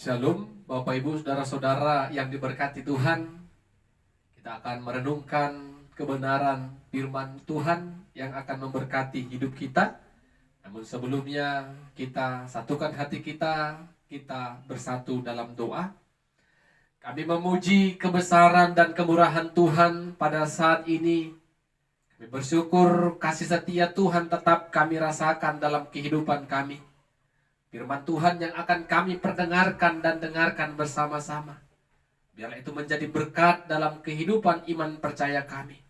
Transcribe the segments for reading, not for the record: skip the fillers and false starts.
Shalom, Bapak Ibu, Saudara-saudara yang diberkati Tuhan. Kita akan merenungkan kebenaran firman Tuhan yang akan memberkati hidup kita. Namun sebelumnya kita satukan hati kita bersatu dalam doa. Kami memuji kebesaran dan kemurahan Tuhan pada saat ini. Kami bersyukur kasih setia Tuhan tetap kami rasakan dalam kehidupan kami. Firman Tuhan yang akan kami perdengarkan dan dengarkan bersama-sama. Biarlah itu menjadi berkat dalam kehidupan iman percaya kami.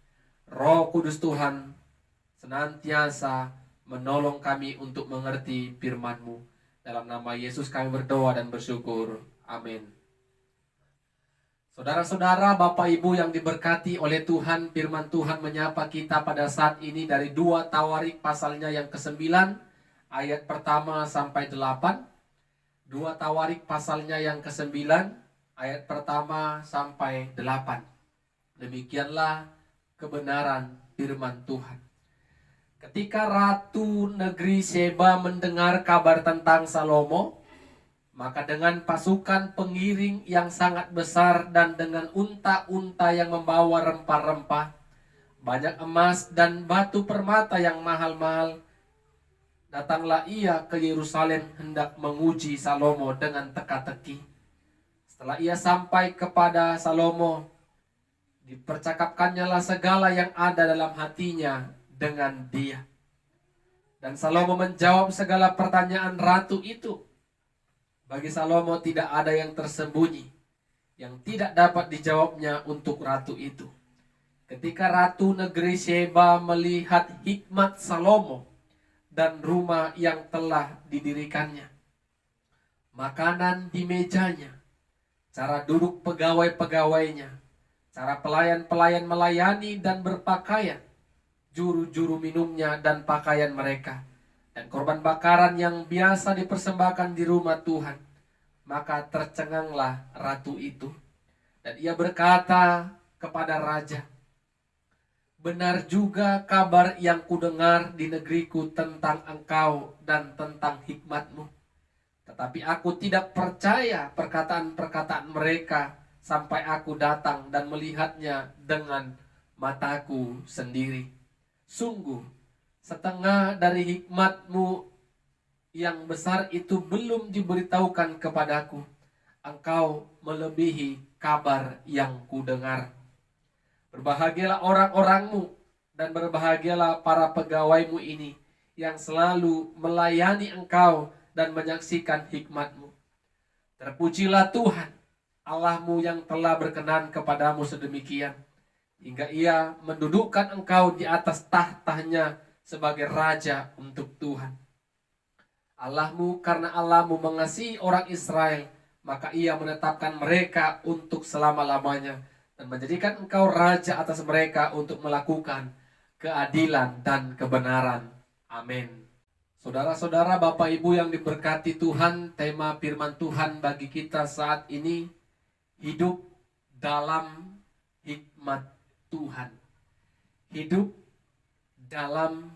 Roh Kudus Tuhan senantiasa menolong kami untuk mengerti firman-Mu. Dalam nama Yesus kami berdoa dan bersyukur. Amin. Saudara-saudara, Bapak Ibu yang diberkati oleh Tuhan, firman Tuhan menyapa kita pada saat ini dari 2 Tawarik pasalnya yang ke-9. Ayat pertama sampai 8. 2 Tawarik pasalnya yang ke-9. Ayat pertama sampai 8. Demikianlah kebenaran firman Tuhan. Ketika Ratu negeri Sheba mendengar kabar tentang Salomo, maka dengan pasukan pengiring yang sangat besar dan dengan unta-unta yang membawa rempah-rempah, banyak emas dan batu permata yang mahal-mahal, datanglah ia ke Yerusalem hendak menguji Salomo dengan teka-teki. Setelah ia sampai kepada Salomo, dipercakapkannya lah segala yang ada dalam hatinya dengan dia. Dan Salomo menjawab segala pertanyaan ratu itu. Bagi Salomo tidak ada yang tersembunyi, yang tidak dapat dijawabnya untuk ratu itu. Ketika Ratu negeri Sheba melihat hikmat Salomo dan rumah yang telah didirikannya, makanan di mejanya, cara duduk pegawai-pegawainya, cara pelayan-pelayan melayani dan berpakaian, juru-juru minumnya dan pakaian mereka, dan korban bakaran yang biasa dipersembahkan di rumah Tuhan, maka tercenganglah ratu itu. Dan ia berkata kepada raja, "Benar juga kabar yang kudengar di negeriku tentang engkau dan tentang hikmatmu. Tetapi aku tidak percaya perkataan-perkataan mereka sampai aku datang dan melihatnya dengan mataku sendiri. Sungguh, setengah dari hikmatmu yang besar itu belum diberitahukan kepadaku. Engkau melebihi kabar yang kudengar. Berbahagialah orang-orangmu dan berbahagialah para pegawaimu ini yang selalu melayani engkau dan menyaksikan hikmatmu. Terpujilah Tuhan Allahmu yang telah berkenan kepadamu sedemikian, hingga ia mendudukkan engkau di atas tahtanya sebagai raja untuk Tuhan Allahmu. Karena Allahmu mengasihi orang Israel, maka ia menetapkan mereka untuk selama-lamanya dan menjadikan engkau raja atas mereka untuk melakukan keadilan dan kebenaran. Amin. Saudara-saudara, Bapak Ibu yang diberkati Tuhan, tema firman Tuhan bagi kita saat ini, hidup dalam hikmat Tuhan. Hidup dalam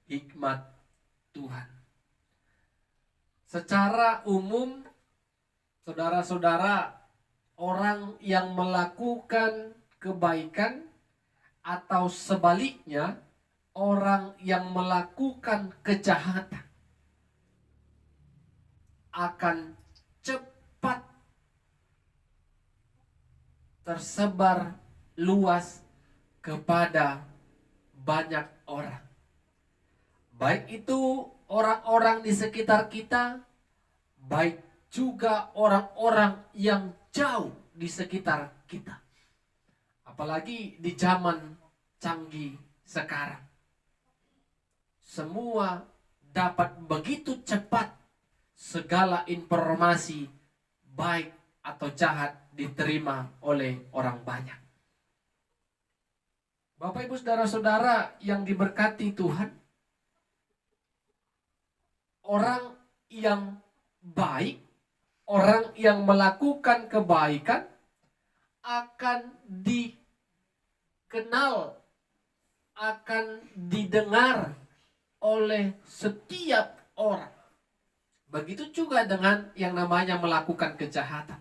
hikmat Tuhan. Secara umum, saudara-saudara, orang yang melakukan kebaikan atau sebaliknya orang yang melakukan kejahatan akan cepat tersebar luas kepada banyak orang. Baik itu orang-orang di sekitar kita, baik juga orang-orang yang jauh di sekitar kita. Apalagi di zaman canggih sekarang. Semua dapat begitu cepat segala informasi baik atau jahat diterima oleh orang banyak. Bapak Ibu saudara-saudara yang diberkati Tuhan, orang yang baik, orang yang melakukan kebaikan akan dikenal, akan didengar oleh setiap orang. Begitu juga dengan yang namanya melakukan kejahatan.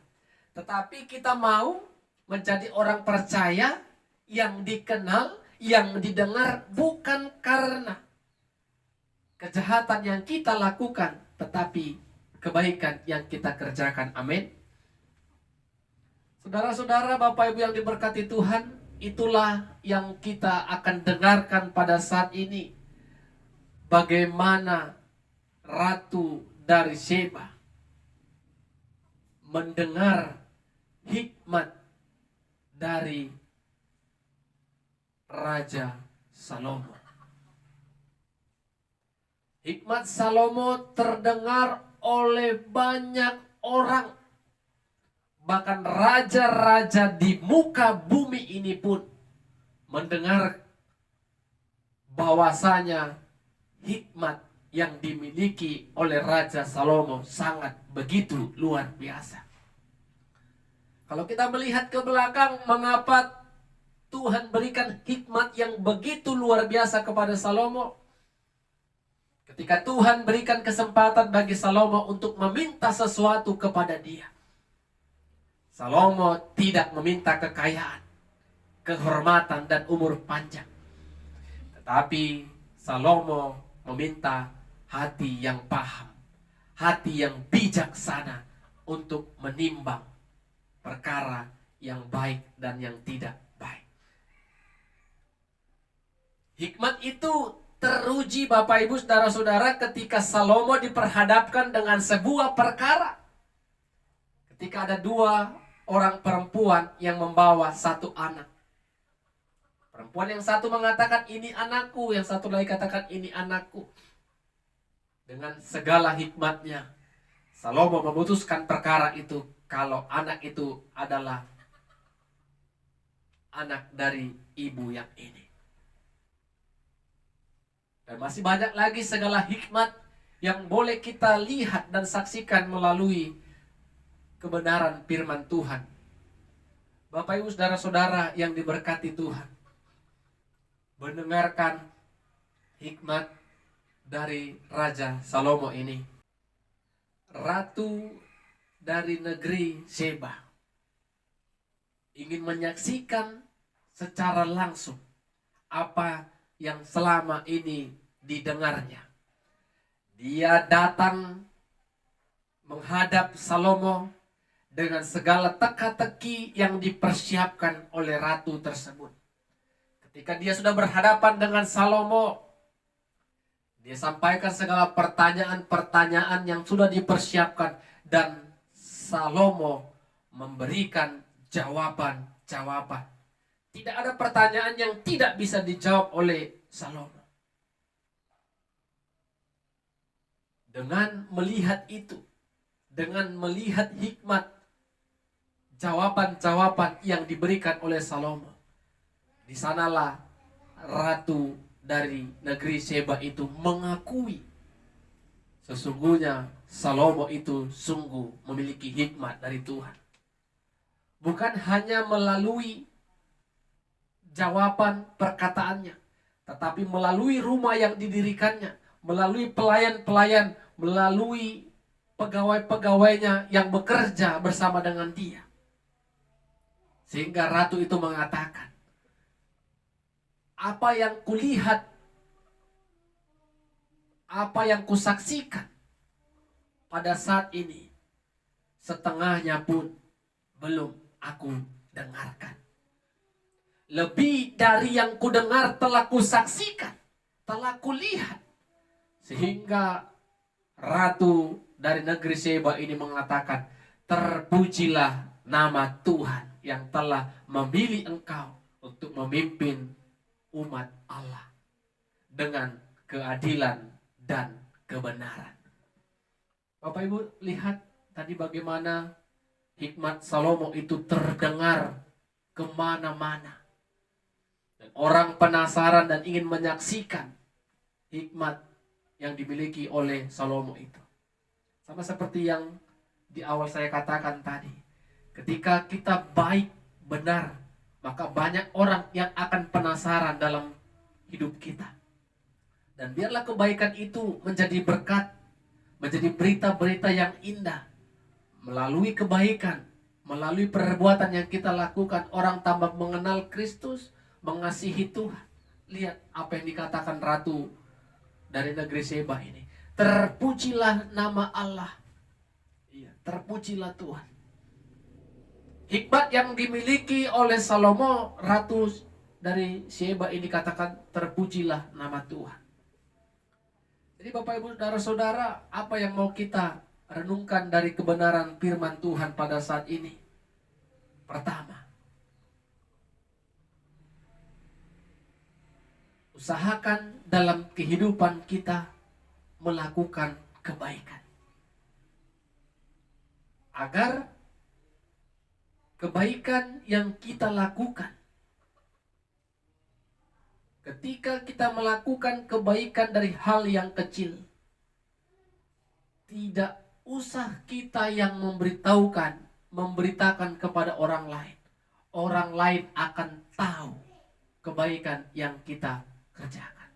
Tetapi kita mau menjadi orang percaya yang dikenal, yang didengar bukan karena kejahatan yang kita lakukan, tetapi kebaikan yang kita kerjakan. Amin. Saudara-saudara, Bapak Ibu yang diberkati Tuhan, itulah yang kita akan dengarkan pada saat ini. Bagaimana Ratu dari Sheba mendengar hikmat dari Raja Salomo. Hikmat Salomo terdengar oleh banyak orang. Bahkan raja-raja di muka bumi ini pun mendengar bahwasanya hikmat yang dimiliki oleh Raja Salomo sangat begitu luar biasa. Kalau kita melihat ke belakang, mengapa Tuhan berikan hikmat yang begitu luar biasa kepada Salomo? Ketika Tuhan berikan kesempatan bagi Salomo untuk meminta sesuatu kepada dia, Salomo tidak meminta kekayaan, kehormatan, dan umur panjang. Tetapi Salomo meminta hati yang paham, hati yang bijaksana untuk menimbang perkara yang baik dan yang tidak baik. Hikmat itu teruji Bapak Ibu saudara-saudara ketika Salomo diperhadapkan dengan sebuah perkara. Ketika ada dua orang perempuan yang membawa satu anak. Perempuan yang satu mengatakan ini anakku, yang satu lagi katakan ini anakku. Dengan segala hikmatnya, Salomo memutuskan perkara itu kalau anak itu adalah anak dari ibu yang ini. Dan masih banyak lagi segala hikmat yang boleh kita lihat dan saksikan melalui kebenaran firman Tuhan. Bapak Ibu saudara-saudara yang diberkati Tuhan, mendengarkan hikmat dari Raja Salomo ini. Ratu dari negeri Sheba ingin menyaksikan secara langsung apa yang selama ini didengarnya. Dia datang menghadap Salomo dengan segala teka-teki yang dipersiapkan oleh ratu tersebut. Ketika dia sudah berhadapan dengan Salomo, dia sampaikan segala pertanyaan-pertanyaan yang sudah dipersiapkan, dan Salomo memberikan jawaban-jawaban. Tidak ada pertanyaan yang tidak bisa dijawab oleh Salomo. Dengan melihat itu, dengan melihat hikmat jawaban-jawaban yang diberikan oleh Salomo, di sanalah ratu dari negeri Sheba itu mengakui sesungguhnya Salomo itu sungguh memiliki hikmat dari Tuhan. Bukan hanya melalui jawaban perkataannya, tetapi melalui rumah yang didirikannya, melalui pelayan-pelayan, melalui pegawai-pegawainya yang bekerja bersama dengan dia. Sehingga ratu itu mengatakan, apa yang kulihat, apa yang kusaksikan pada saat ini, setengahnya pun belum aku dengarkan. Lebih dari yang kudengar telah kusaksikan, telah kulihat. Sehingga ratu dari negeri Sheba ini mengatakan, terpujilah nama Tuhan yang telah memilih engkau untuk memimpin umat Allah dengan keadilan dan kebenaran. Bapak Ibu lihat tadi bagaimana hikmat Salomo itu terdengar kemana-mana. Dan orang penasaran dan ingin menyaksikan hikmat yang dimiliki oleh Salomo itu. Sama seperti yang di awal saya katakan tadi. Ketika kita baik, benar, maka banyak orang yang akan penasaran dalam hidup kita. Dan biarlah kebaikan itu menjadi berkat, menjadi berita-berita yang indah. Melalui kebaikan, melalui perbuatan yang kita lakukan, orang tambah mengenal Kristus, mengasihi Tuhan. Lihat apa yang dikatakan Ratu dari negeri Seba ini. Terpujilah nama Allah. Iya, terpujilah Tuhan. Hikmat yang dimiliki oleh Salomo, Ratu dari Seba ini, katakan terpujilah nama Tuhan. Jadi Bapak Ibu Saudara-saudara, apa yang mau kita renungkan dari kebenaran firman Tuhan pada saat ini? Pertama, usahakan dalam kehidupan kita melakukan kebaikan, agar kebaikan yang kita lakukan, ketika kita melakukan kebaikan dari hal yang kecil, tidak usah kita yang memberitakan kepada orang lain. Orang lain akan tahu kebaikan yang kita kerjakan.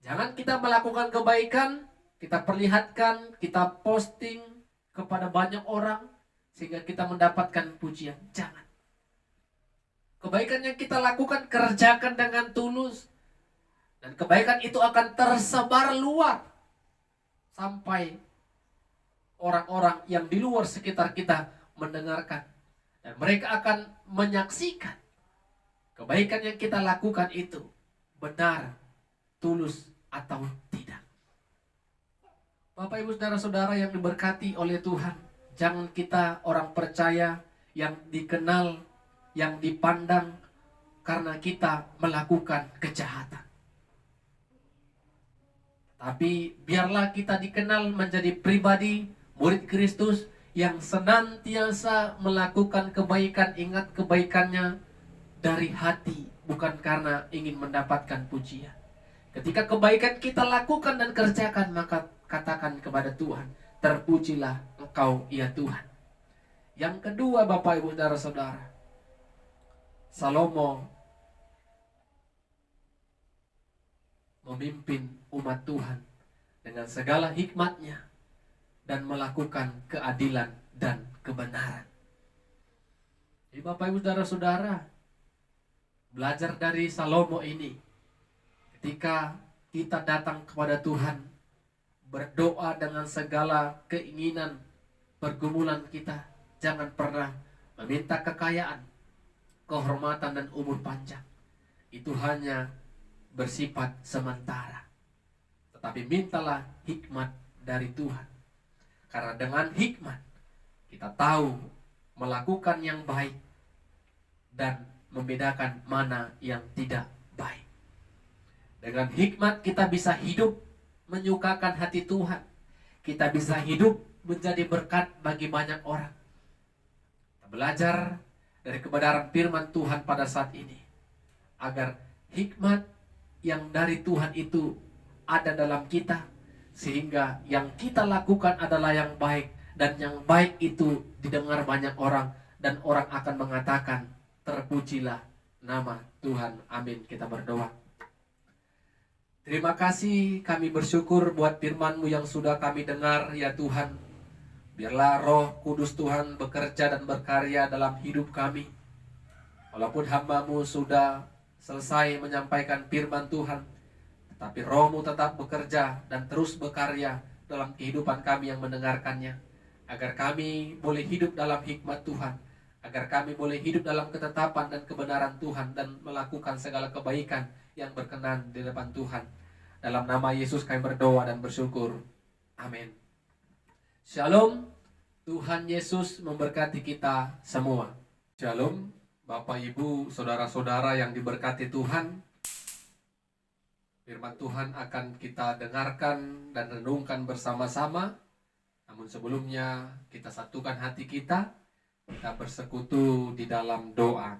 Jangan kita melakukan kebaikan, kita perlihatkan, kita posting kepada banyak orang sehingga kita mendapatkan pujian. Jangan. Kebaikan yang kita lakukan, kerjakan dengan tulus. Dan kebaikan itu akan tersebar luar. Sampai orang-orang yang di luar sekitar kita mendengarkan. Dan mereka akan menyaksikan kebaikan yang kita lakukan itu benar, tulus atau tidak. Bapak Ibu Saudara-saudara yang diberkati oleh Tuhan, jangan kita orang percaya yang dikenal, yang dipandang karena kita melakukan kejahatan. Tapi biarlah kita dikenal menjadi pribadi murid Kristus yang senantiasa melakukan kebaikan, ingat kebaikannya dari hati, bukan karena ingin mendapatkan pujian. Ketika kebaikan kita lakukan dan kerjakan, maka katakan kepada Tuhan, terpujilah Engkau ya Tuhan. Yang kedua Bapak Ibu Saudara-saudara, Salomo memimpin umat Tuhan dengan segala hikmatnya dan melakukan keadilan dan kebenaran. Jadi Bapak Ibu Saudara-saudara, belajar dari Salomo ini, ketika kita datang kepada Tuhan, berdoa dengan segala keinginan, pergumulan kita, jangan pernah meminta kekayaan, kehormatan dan umur panjang. Itu hanya bersifat sementara. Tetapi mintalah hikmat dari Tuhan. Karena dengan hikmat kita tahu melakukan yang baik dan membedakan mana yang tidak baik. Dengan hikmat kita bisa hidup menyukakan hati Tuhan. Kita bisa hidup menjadi berkat bagi banyak orang. Kita belajar dari kebenaran firman Tuhan pada saat ini, agar hikmat yang dari Tuhan itu ada dalam kita, sehingga yang kita lakukan adalah yang baik, dan yang baik itu didengar banyak orang, dan orang akan mengatakan, terpujilah nama Tuhan. Amin. Kita berdoa. Terima kasih, kami bersyukur buat firman-Mu yang sudah kami dengar ya Tuhan. Biarlah Roh Kudus Tuhan bekerja dan berkarya dalam hidup kami. Walaupun hamba-Mu sudah selesai menyampaikan firman Tuhan, tetapi Roh-Mu tetap bekerja dan terus berkarya dalam kehidupan kami yang mendengarkannya, agar kami boleh hidup dalam hikmat Tuhan, agar kami boleh hidup dalam ketetapan dan kebenaran Tuhan, dan melakukan segala kebaikan yang berkenan di depan Tuhan. Dalam nama Yesus kami berdoa dan bersyukur. Amin. Shalom. Tuhan Yesus memberkati kita semua. Shalom. Bapak, Ibu, Saudara-saudara yang diberkati Tuhan, firman Tuhan akan kita dengarkan dan renungkan bersama-sama. Namun sebelumnya kita satukan hati kita bersekutu di dalam doa.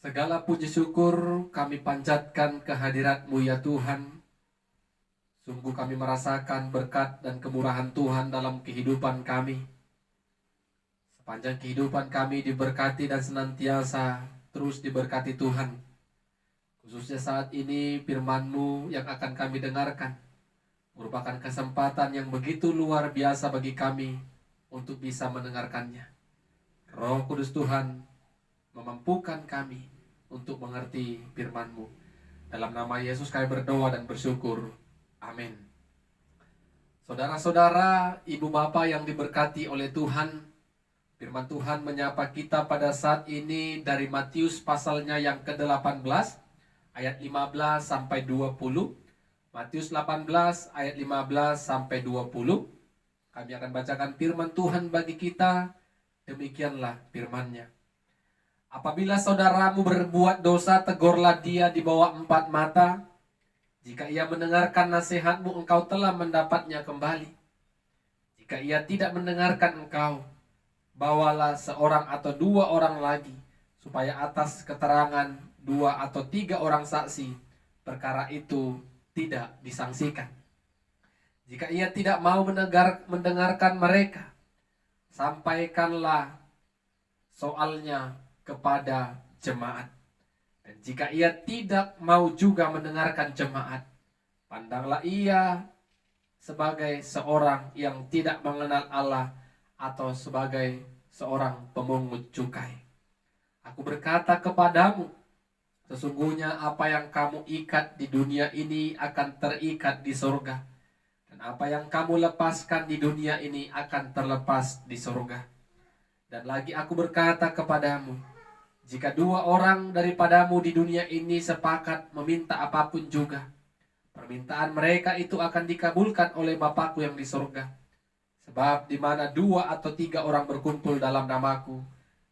Segala puji syukur kami panjatkan kehadirat-Mu ya Tuhan. Sungguh kami merasakan berkat dan kemurahan Tuhan dalam kehidupan kami. Sepanjang kehidupan kami diberkati dan senantiasa terus diberkati Tuhan. Khususnya saat ini firman-Mu yang akan kami dengarkan. merupakan kesempatan yang begitu luar biasa bagi kami untuk bisa mendengarkannya. Roh Kudus Tuhan memampukan kami untuk mengerti firman-Mu. Dalam nama Yesus kami berdoa dan bersyukur. Amin. Saudara-saudara, ibu bapak yang diberkati oleh Tuhan, firman Tuhan menyapa kita pada saat ini dari Matius pasalnya yang ke-18 ayat 15 sampai 20. Matius 18 ayat 15 sampai 20. Kami akan bacakan firman Tuhan bagi kita. Demikianlah firman-Nya. Apabila saudaramu berbuat dosa, tegurlah dia di bawah 4 mata. Jika ia mendengarkan nasihatmu, engkau telah mendapatnya kembali. Jika ia tidak mendengarkan engkau, bawalah seorang atau 2 orang lagi, supaya atas keterangan 2 atau 3 orang saksi, perkara itu tidak disangsikan. Jika ia tidak mau mendengarkan mereka, sampaikanlah soalnya kepada jemaat. Dan jika ia tidak mau juga mendengarkan jemaat, pandanglah ia sebagai seorang yang tidak mengenal Allah atau sebagai seorang pemungut cukai. Aku berkata kepadamu, sesungguhnya apa yang kamu ikat di dunia ini akan terikat di surga, dan apa yang kamu lepaskan di dunia ini akan terlepas di surga. Dan lagi aku berkata kepadamu, jika 2 orang daripadamu di dunia ini sepakat meminta apapun juga, permintaan mereka itu akan dikabulkan oleh Bapakku yang di surga. Sebab di mana 2 atau 3 orang berkumpul dalam namaku,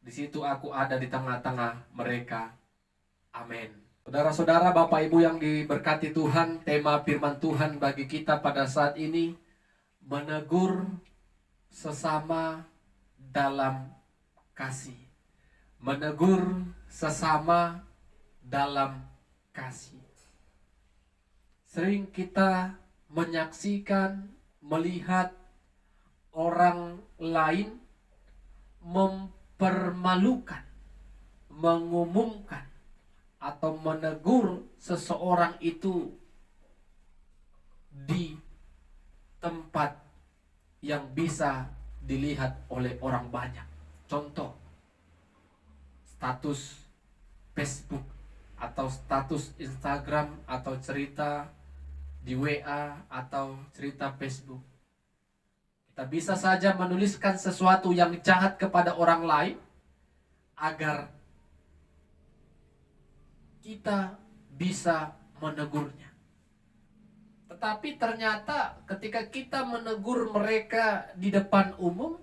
di situ aku ada di tengah-tengah mereka. Amin. Saudara-saudara, Bapak Ibu yang diberkati Tuhan, tema firman Tuhan bagi kita pada saat ini, menegur sesama dalam kasih. Menegur sesama dalam kasih. Sering kita menyaksikan, melihat orang lain mempermalukan, mengumumkan, atau menegur seseorang itu di tempat yang bisa dilihat oleh orang banyak. Contoh, status Facebook atau status Instagram atau cerita di WA atau cerita Facebook. Kita bisa saja menuliskan sesuatu yang jahat kepada orang lain agar kita bisa menegurnya. Tetapi ternyata ketika kita menegur mereka di depan umum,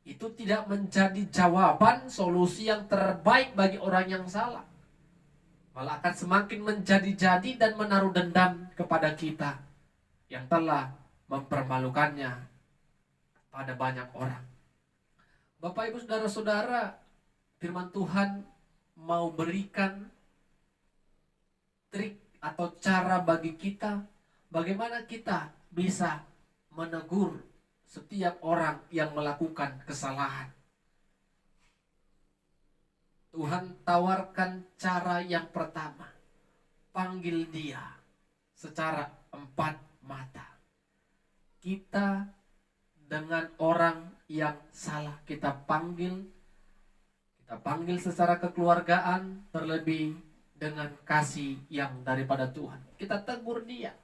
itu tidak menjadi jawaban solusi yang terbaik bagi orang yang salah. Malah akan semakin menjadi-jadi dan menaruh dendam kepada kita yang telah mempermalukannya pada banyak orang. Bapak Ibu Saudara-saudara, firman Tuhan mau berikan trik atau cara bagi kita bagaimana kita bisa menegur setiap orang yang melakukan kesalahan. Tuhan tawarkan cara yang pertama. Panggil dia secara 4 mata. Kita dengan orang yang salah kita panggil secara kekeluargaan, terlebih dengan kasih yang daripada Tuhan. Kita tegur dia.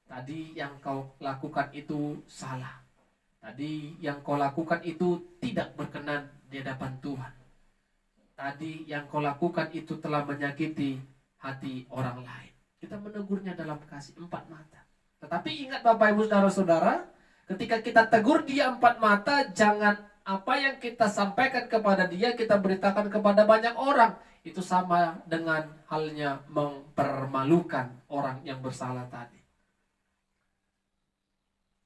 Tadi yang kau lakukan itu salah. Tadi yang kau lakukan itu tidak berkenan di hadapan Tuhan. Tadi yang kau lakukan itu telah menyakiti hati orang lain. Kita menegurnya dalam kasih 4 mata. Tetapi ingat Bapak Ibu Saudara-saudara, ketika kita tegur dia 4 mata, jangan apa yang kita sampaikan kepada dia kita beritakan kepada banyak orang. Itu sama dengan halnya mempermalukan orang yang bersalah tadi.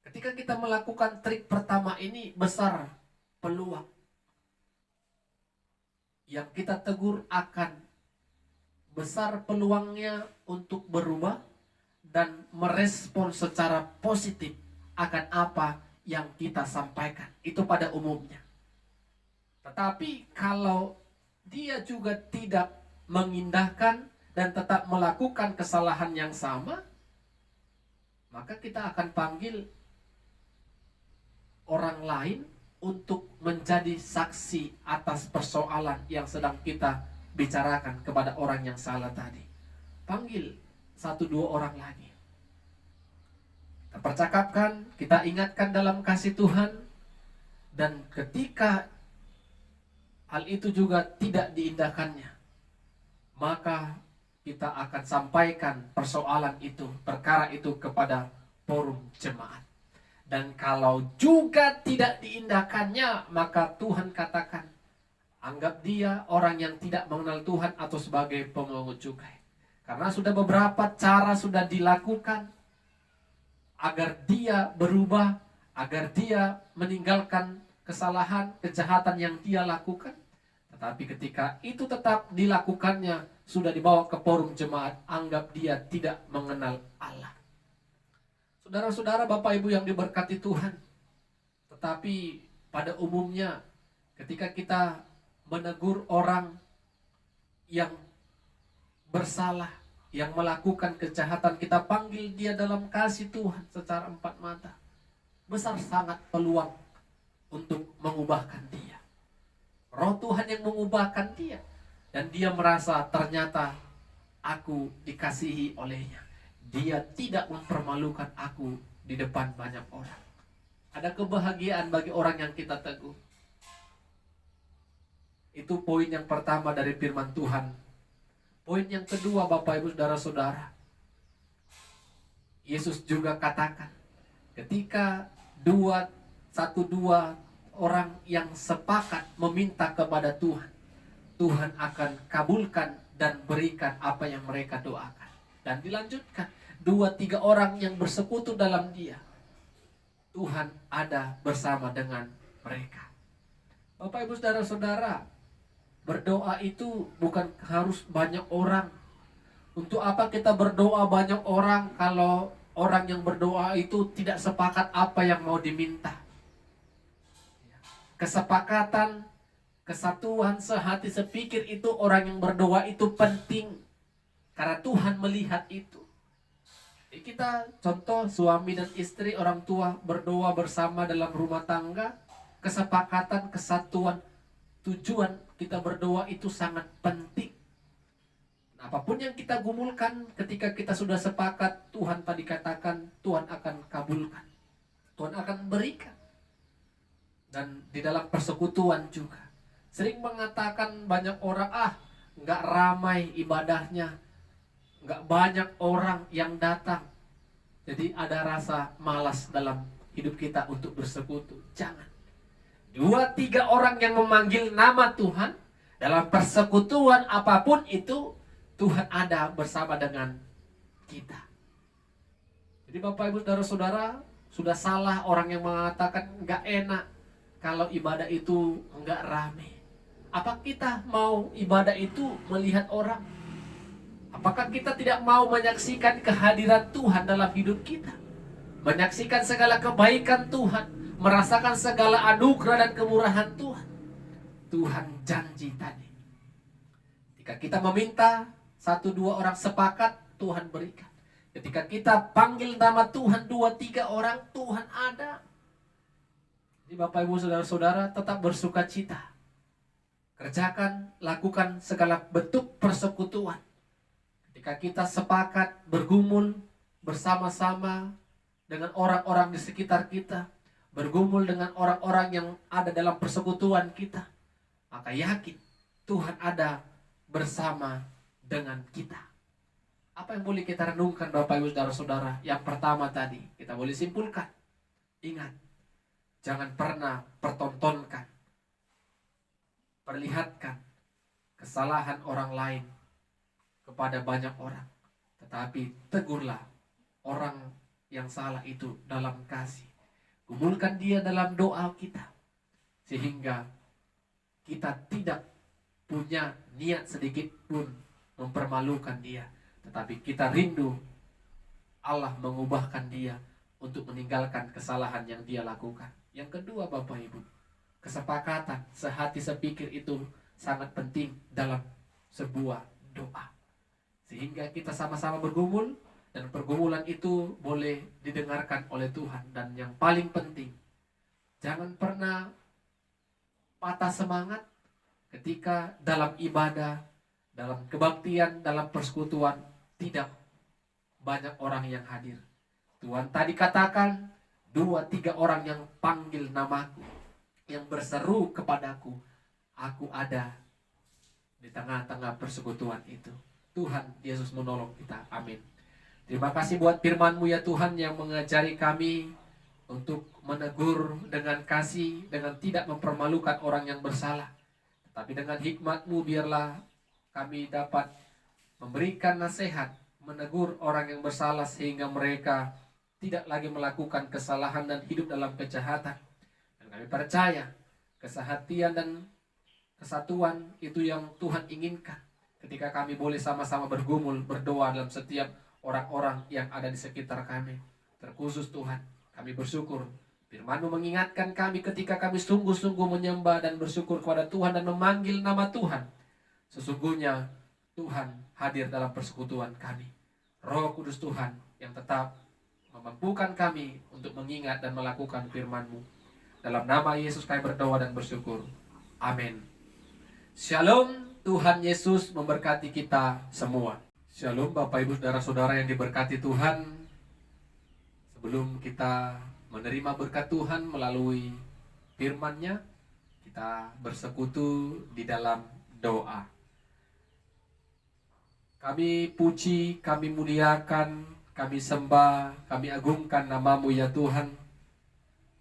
Ketika kita melakukan trik pertama ini, besar peluang yang kita tegur akan besar peluangnya untuk berubah dan merespon secara positif akan apa yang kita sampaikan. Itu pada umumnya. Tetapi kalau dia juga tidak mengindahkan dan tetap melakukan kesalahan yang sama, maka kita akan panggil orang lain untuk menjadi saksi atas persoalan yang sedang kita bicarakan kepada orang yang salah tadi. Panggil 1-2 orang lagi. Kita percakapkan, kita ingatkan dalam kasih Tuhan, dan ketika hal itu juga tidak diindahkannya, maka kita akan sampaikan persoalan itu, perkara itu kepada forum jemaat. Dan kalau juga tidak diindahkannya, maka Tuhan katakan, anggap dia orang yang tidak mengenal Tuhan atau sebagai pemungut cukai. Karena sudah beberapa cara sudah dilakukan agar dia berubah, agar dia meninggalkan kesalahan, kejahatan yang dia lakukan. Tetapi ketika itu tetap dilakukannya, sudah dibawa ke forum jemaat, anggap dia tidak mengenal Allah. Saudara-saudara, Bapak Ibu yang diberkati Tuhan, tetapi pada umumnya ketika kita menegur orang yang bersalah, yang melakukan kejahatan, kita panggil dia dalam kasih Tuhan secara empat mata, besar sangat peluang untuk mengubahkan dia. Roh Tuhan yang mengubahkan dia, dan dia merasa ternyata aku dikasihi olehnya. Dia tidak mempermalukan aku di depan banyak orang. Ada kebahagiaan bagi orang yang kita teguh. Itu poin yang pertama dari firman Tuhan. Poin yang kedua, Bapak Ibu Saudara-saudara, Yesus juga katakan, ketika 1-2 orang yang sepakat meminta kepada Tuhan, Tuhan akan kabulkan dan berikan apa yang mereka doakan. Dan dilanjutkan, 2-3 orang yang bersekutu dalam dia, Tuhan ada bersama dengan mereka. Bapak Ibu Saudara-saudara, berdoa itu bukan harus banyak orang. Untuk apa kita berdoa banyak orang kalau orang yang berdoa itu tidak sepakat apa yang mau diminta? Kesepakatan, kesatuan, sehati, sepikir itu orang yang berdoa itu penting. Karena Tuhan melihat itu. Jadi kita contoh suami dan istri, orang tua berdoa bersama dalam rumah tangga. Kesepakatan, kesatuan, tujuan kita berdoa itu sangat penting. Apapun yang kita gumulkan, ketika kita sudah sepakat, Tuhan tadi katakan, Tuhan akan kabulkan, Tuhan akan berikan. Dan di dalam persekutuan juga, sering mengatakan banyak orang, nggak ramai ibadahnya, nggak banyak orang yang datang, jadi ada rasa malas dalam hidup kita untuk bersekutu. Jangan. 2-3 orang yang memanggil nama Tuhan dalam persekutuan apapun itu, Tuhan ada bersama dengan kita. Jadi Bapak Ibu Saudara-saudara, sudah salah orang yang mengatakan nggak enak kalau ibadah itu nggak rame. Apa kita mau ibadah itu melihat orang? Apakah kita tidak mau menyaksikan kehadiran Tuhan dalam hidup kita? Menyaksikan segala kebaikan Tuhan, merasakan segala anugerah dan kemurahan Tuhan. Tuhan janji tadi, ketika kita meminta, 1-2 orang sepakat, Tuhan berikan. Ketika kita panggil nama Tuhan, 2-3 orang, Tuhan ada. Jadi Bapak Ibu Saudara-saudara, tetap bersuka cita. Kerjakan, lakukan segala bentuk persekutuan. Ketika kita sepakat bergumul bersama-sama dengan orang-orang di sekitar kita, bergumul dengan orang-orang yang ada dalam persekutuan kita, maka yakin Tuhan ada bersama dengan kita. Apa yang boleh kita renungkan Bapak Ibu Saudara-saudara? Yang pertama tadi, kita boleh simpulkan. Ingat, jangan pernah pertontonkan, perlihatkan kesalahan orang lain kepada banyak orang. Tetapi tegurlah orang yang salah itu dalam kasih. Kumpulkan dia dalam doa kita, sehingga kita tidak punya niat sedikit pun mempermalukan dia, tetapi kita rindu Allah mengubahkan dia untuk meninggalkan kesalahan yang dia lakukan. Yang kedua Bapak Ibu, kesepakatan, sehati sepikir itu sangat penting dalam sebuah doa. Sehingga kita sama-sama bergumul, Dan pergumulan itu boleh didengarkan oleh Tuhan. Dan yang paling penting, jangan pernah patah semangat ketika dalam ibadah, dalam kebaktian, dalam persekutuan tidak banyak orang yang hadir. Tuhan tadi katakan, 2-3 orang yang panggil namaku, yang berseru kepadaku, aku ada di tengah-tengah persekutuan itu. Tuhan Yesus menolong kita. Amin. Terima kasih buat firman-Mu ya Tuhan, yang mengajari kami untuk menegur dengan kasih, dengan tidak mempermalukan orang yang bersalah. Tapi dengan hikmat-Mu biarlah kami dapat memberikan nasihat, menegur orang yang bersalah sehingga mereka tidak lagi melakukan kesalahan dan hidup dalam kejahatan. Dan kami percaya kesehatian dan kesatuan itu yang Tuhan inginkan ketika kami boleh sama-sama bergumul, berdoa dalam setiap orang-orang yang ada di sekitar kami. Terkhusus Tuhan, kami bersyukur firman-Mu mengingatkan kami ketika kami sungguh-sungguh menyembah dan bersyukur kepada Tuhan dan memanggil nama Tuhan. Sesungguhnya Tuhan hadir dalam persekutuan kami. Roh Kudus Tuhan yang tetap memampukan kami untuk mengingat dan melakukan firman-Mu. Dalam nama Yesus kami berdoa dan bersyukur. Amin. Shalom. Tuhan Yesus memberkati kita semua. Shalom Bapak Ibu Saudara-saudara yang diberkati Tuhan. Sebelum kita menerima berkat Tuhan melalui firman-Nya, kita bersekutu di dalam doa. Kami puji, kami muliakan, kami sembah, kami agungkan nama-Mu ya Tuhan,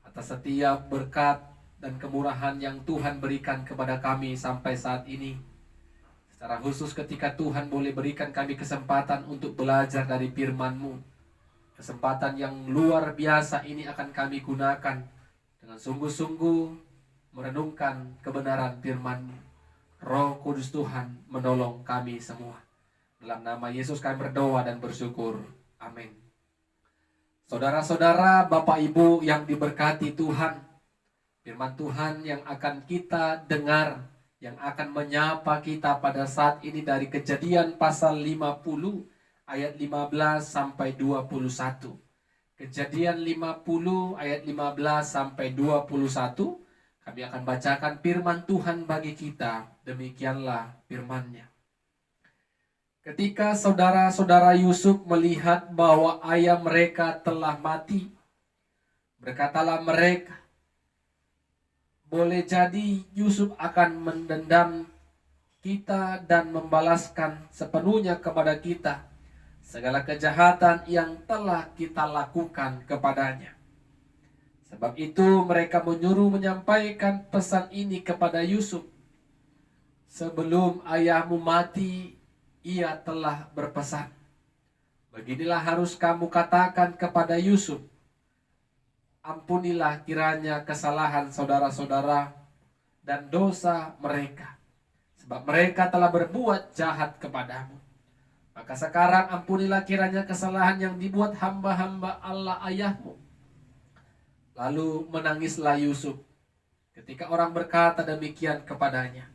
atas setiap berkat dan kemurahan yang Tuhan berikan kepada kami sampai saat ini. Secara khusus ketika Tuhan boleh berikan kami kesempatan untuk belajar dari firman-Mu. Kesempatan yang luar biasa ini akan kami gunakan dengan sungguh-sungguh merenungkan kebenaran firman-Mu. Roh Kudus Tuhan menolong kami semua. Dalam nama Yesus kami berdoa dan bersyukur. Amin. Saudara-saudara, Bapak Ibu yang diberkati Tuhan, firman Tuhan yang akan kita dengar, yang akan menyapa kita pada saat ini dari Kejadian pasal 50 ayat 15 sampai 21. Kejadian 50 ayat 15 sampai 21. Kami akan bacakan firman Tuhan bagi kita. Demikianlah firman-Nya. Ketika saudara-saudara Yusuf melihat bahwa ayah mereka telah mati, berkatalah mereka, boleh jadi Yusuf akan mendendam kita dan membalaskan sepenuhnya kepada kita segala kejahatan yang telah kita lakukan kepadanya. Sebab itu mereka menyuruh menyampaikan pesan ini kepada Yusuf. Sebelum ayahmu mati, ia telah berpesan, beginilah harus kamu katakan kepada Yusuf, ampunilah kiranya kesalahan saudara-saudara dan dosa mereka, sebab mereka telah berbuat jahat kepadamu. Maka sekarang ampunilah kiranya kesalahan yang dibuat hamba-hamba Allah ayahmu. Lalu menangislah Yusuf ketika orang berkata demikian kepadanya.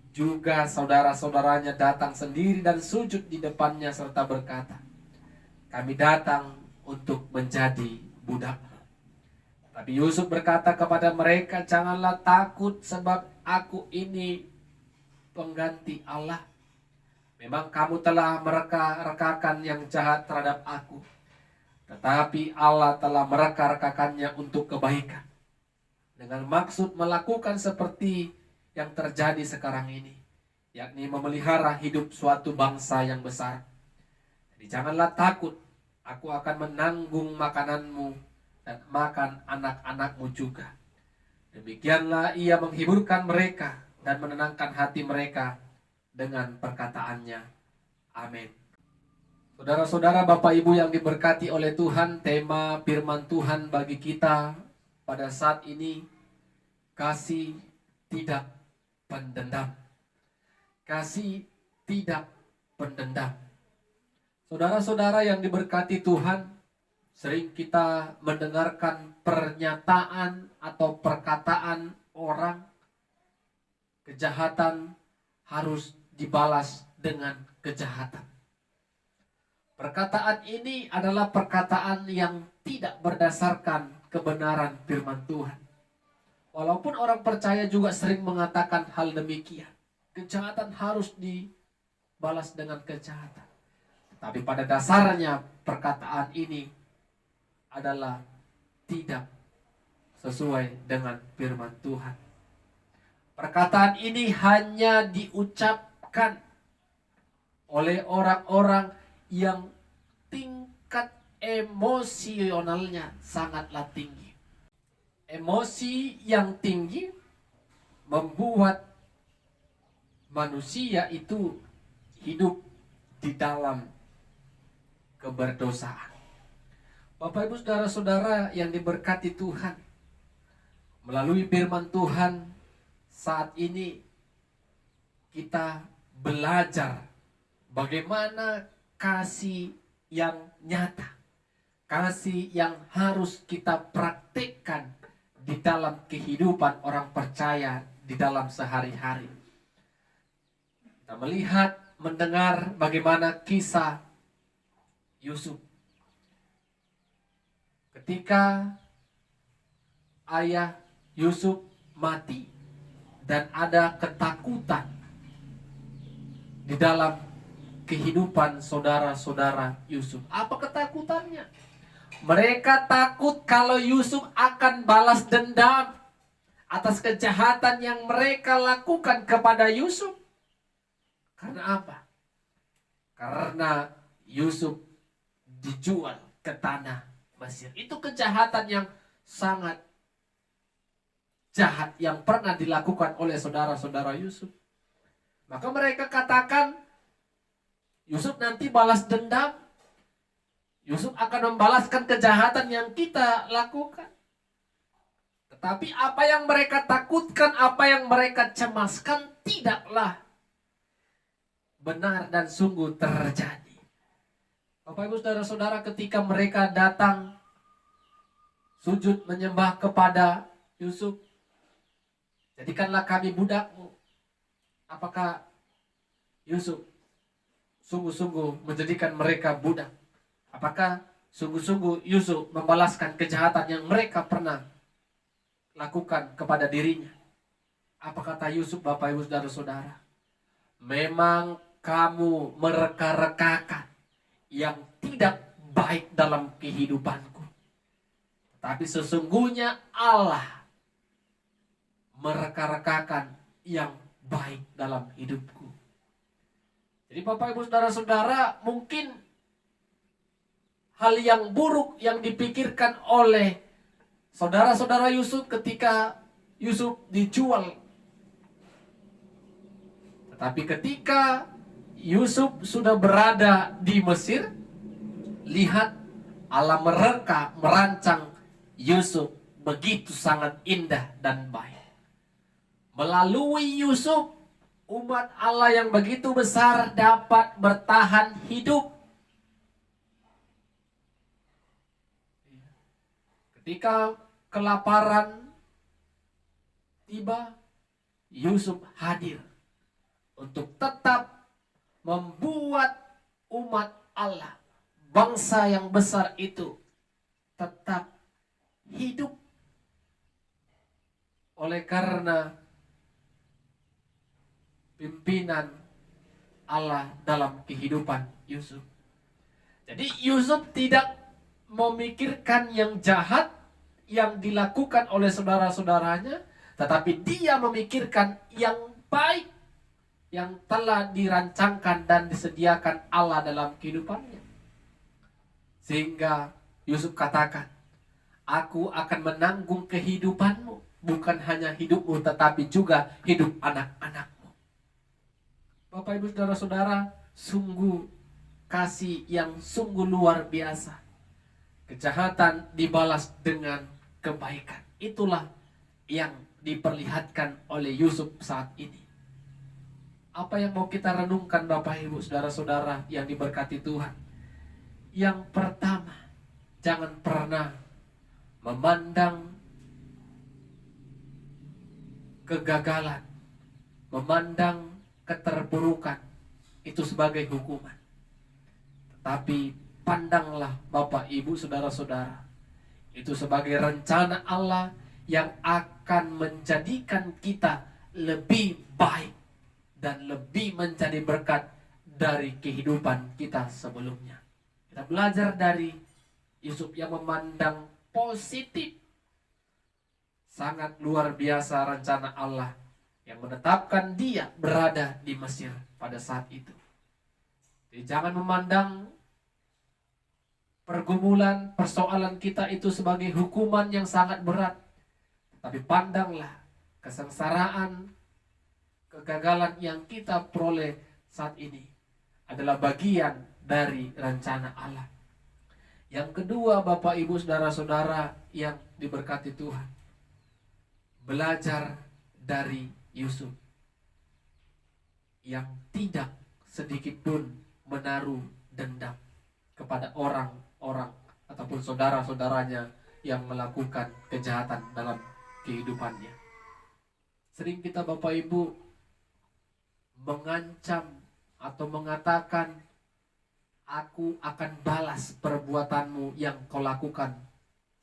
Juga saudara-saudaranya datang sendiri dan sujud di depannya serta berkata, kami datang untuk menjadi budak. Tapi Yusuf berkata kepada mereka, janganlah takut sebab aku ini pengganti Allah. Memang kamu telah mereka-rekakan yang jahat terhadap aku, tetapi Allah telah mereka-rekakannya untuk kebaikan, dengan maksud melakukan seperti yang terjadi sekarang ini, yakni memelihara hidup suatu bangsa yang besar. Jadi janganlah takut, aku akan menanggung makananmu dan makan anak-anakmu juga. Demikianlah ia menghiburkan mereka dan menenangkan hati mereka dengan perkataannya. Amin. Saudara-saudara, Bapak Ibu yang diberkati oleh Tuhan, tema firman Tuhan bagi kita pada saat ini, kasih tidak pendendam. Kasih tidak pendendam. Saudara-saudara yang diberkati Tuhan, sering kita mendengarkan pernyataan atau perkataan orang, kejahatan harus dibalas dengan kejahatan. Perkataan ini adalah perkataan yang tidak berdasarkan kebenaran firman Tuhan. Walaupun orang percaya juga sering mengatakan hal demikian. Kejahatan harus dibalas dengan kejahatan. Tapi pada dasarnya perkataan ini adalah tidak sesuai dengan firman Tuhan. Perkataan ini hanya diucapkan oleh orang-orang yang tingkat emosionalnya sangatlah tinggi. Emosi yang tinggi membuat manusia itu hidup di dalam keberdosaan. Bapak Ibu saudara-saudara yang diberkati Tuhan, melalui firman Tuhan saat ini kita belajar bagaimana kasih yang nyata, kasih yang harus kita praktikkan di dalam kehidupan orang percaya di dalam sehari-hari. Kita melihat, mendengar bagaimana kisah Yusuf ketika ayah Yusuf mati dan ada ketakutan di dalam kehidupan saudara-saudara Yusuf. Apa ketakutannya? Mereka takut kalau Yusuf akan balas dendam atas kejahatan yang mereka lakukan kepada Yusuf. Karena apa? Karena Yusuf dijual ke tanah Mesir. Itu kejahatan yang sangat jahat yang pernah dilakukan oleh saudara-saudara Yusuf. Maka mereka katakan, Yusuf nanti balas dendam. Yusuf akan membalaskan kejahatan yang kita lakukan. Tetapi apa yang mereka takutkan, apa yang mereka cemaskan tidaklah benar dan sungguh terjadi. Bapak Ibu saudara-saudara, ketika mereka datang sujud menyembah kepada Yusuf, jadikanlah kami budakmu. Apakah Yusuf sungguh-sungguh menjadikan mereka budak? Apakah sungguh-sungguh Yusuf membalaskan kejahatan yang mereka pernah lakukan kepada dirinya? Apa kata Yusuf, Bapak Ibu saudara-saudara? Memang kamu mereka-rekakan yang tidak baik dalam kehidupanku. Tapi sesungguhnya Allah mereka-rekakan yang baik dalam hidupku. Jadi Bapak Ibu saudara-saudara, mungkin hal yang buruk yang dipikirkan oleh saudara-saudara Yusuf ketika Yusuf dijual. Tetapi ketika Yusuf sudah berada di Mesir, lihat Allah merancang Yusuf begitu sangat indah dan baik. Melalui Yusuf, umat Allah yang begitu besar dapat bertahan hidup. Ketika kelaparan tiba, Yusuf hadir untuk tetap membuat umat Allah, bangsa yang besar itu, tetap hidup. Oleh karena pimpinan Allah dalam kehidupan Yusuf. Jadi Yusuf tidak memikirkan yang jahat yang dilakukan oleh saudara-saudaranya, tetapi dia memikirkan yang baik yang telah dirancangkan dan disediakan Allah dalam kehidupannya. Sehingga Yusuf katakan, aku akan menanggung kehidupanmu, bukan hanya hidupmu tetapi juga hidup anak-anakmu. Bapak Ibu saudara-saudara, sungguh kasih yang sungguh luar biasa. Kejahatan dibalas dengan kebaikan. Itulah yang diperlihatkan oleh Yusuf saat ini. Apa yang mau kita renungkan Bapak Ibu saudara-saudara yang diberkati Tuhan? Yang pertama, jangan pernah memandang kegagalan, memandang keterpurukan itu sebagai hukuman. Tapi pandanglah Bapak, Ibu, Saudara-saudara, itu sebagai rencana Allah yang akan menjadikan kita lebih baik dan lebih menjadi berkat dari kehidupan kita sebelumnya. Kita belajar dari Yusuf yang memandang positif. Sangat luar biasa rencana Allah yang menetapkan dia berada di Mesir pada saat itu. Jadi jangan memandang pergumulan, persoalan kita itu sebagai hukuman yang sangat berat. Tapi pandanglah kesengsaraan, kegagalan yang kita peroleh saat ini adalah bagian dari rencana Allah. Yang kedua, Bapak, Ibu, Saudara-saudara yang diberkati Tuhan, belajar dari Yusuf yang tidak sedikit pun menaruh dendam kepada orang-orang ataupun saudara-saudaranya yang melakukan kejahatan dalam kehidupannya. Sering kita, Bapak Ibu, mengancam atau mengatakan, aku akan balas perbuatanmu yang kau lakukan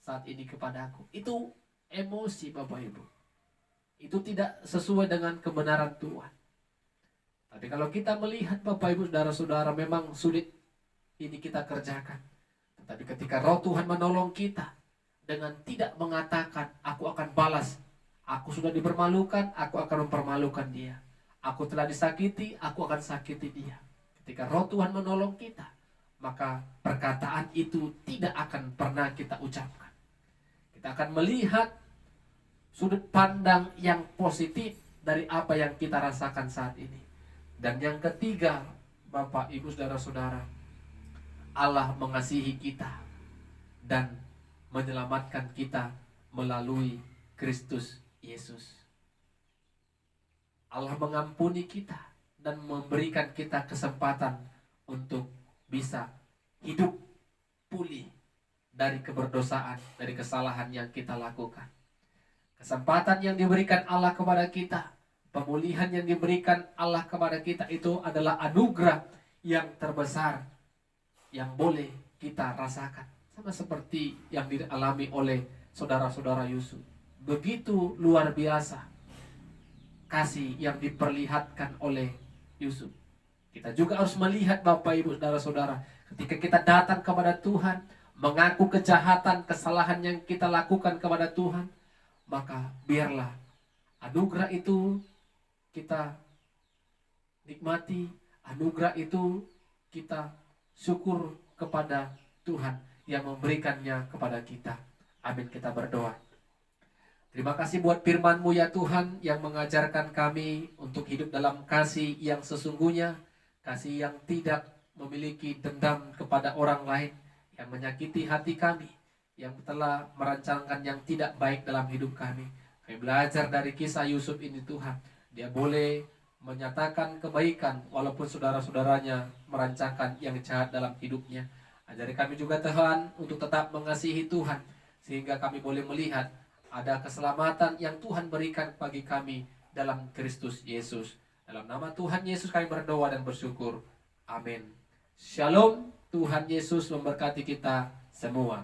saat ini kepada aku. Itu emosi, Bapak Ibu. Itu tidak sesuai dengan kebenaran Tuhan. Tapi kalau kita melihat, Bapak Ibu, Saudara-saudara, memang sulit ini kita kerjakan. Tetapi ketika Roh Tuhan menolong kita dengan tidak mengatakan, aku akan balas, aku sudah dipermalukan, aku akan mempermalukan dia. Aku telah disakiti, aku akan sakiti dia. Ketika Roh Tuhan menolong kita, maka perkataan itu tidak akan pernah kita ucapkan. Kita akan melihat sudut pandang yang positif dari apa yang kita rasakan saat ini. Dan yang ketiga, Bapak, Ibu, Saudara-saudara, Allah mengasihi kita dan menyelamatkan kita melalui Kristus Yesus. Allah mengampuni kita dan memberikan kita kesempatan untuk bisa hidup pulih dari keberdosaan, dari kesalahan yang kita lakukan. Kesempatan yang diberikan Allah kepada kita, pemulihan yang diberikan Allah kepada kita itu adalah anugerah yang terbesar yang boleh kita rasakan. Sama seperti yang dialami oleh saudara-saudara Yusuf. Begitu luar biasa kasih yang diperlihatkan oleh Yusuf. Kita juga harus melihat, Bapak, Ibu, Saudara-saudara, ketika kita datang kepada Tuhan, mengaku kejahatan, kesalahan yang kita lakukan kepada Tuhan, maka biarlah anugerah itu kita nikmati, anugerah itu kita syukur kepada Tuhan yang memberikannya kepada kita. Amin, kita berdoa. Terima kasih buat firman-Mu ya Tuhan, yang mengajarkan kami untuk hidup dalam kasih yang sesungguhnya, kasih yang tidak memiliki dendam kepada orang lain, yang menyakiti hati kami, yang telah merancangkan yang tidak baik dalam hidup kami. Kami belajar dari kisah Yusuf ini Tuhan, dia boleh menyatakan kebaikan walaupun saudara-saudaranya merancangkan yang jahat dalam hidupnya. Ajari kami juga Tuhan untuk tetap mengasihi Tuhan, sehingga kami boleh melihat ada keselamatan yang Tuhan berikan bagi kami dalam Kristus Yesus. Dalam nama Tuhan Yesus kami berdoa dan bersyukur. Amin. Shalom. Tuhan Yesus memberkati kita semua.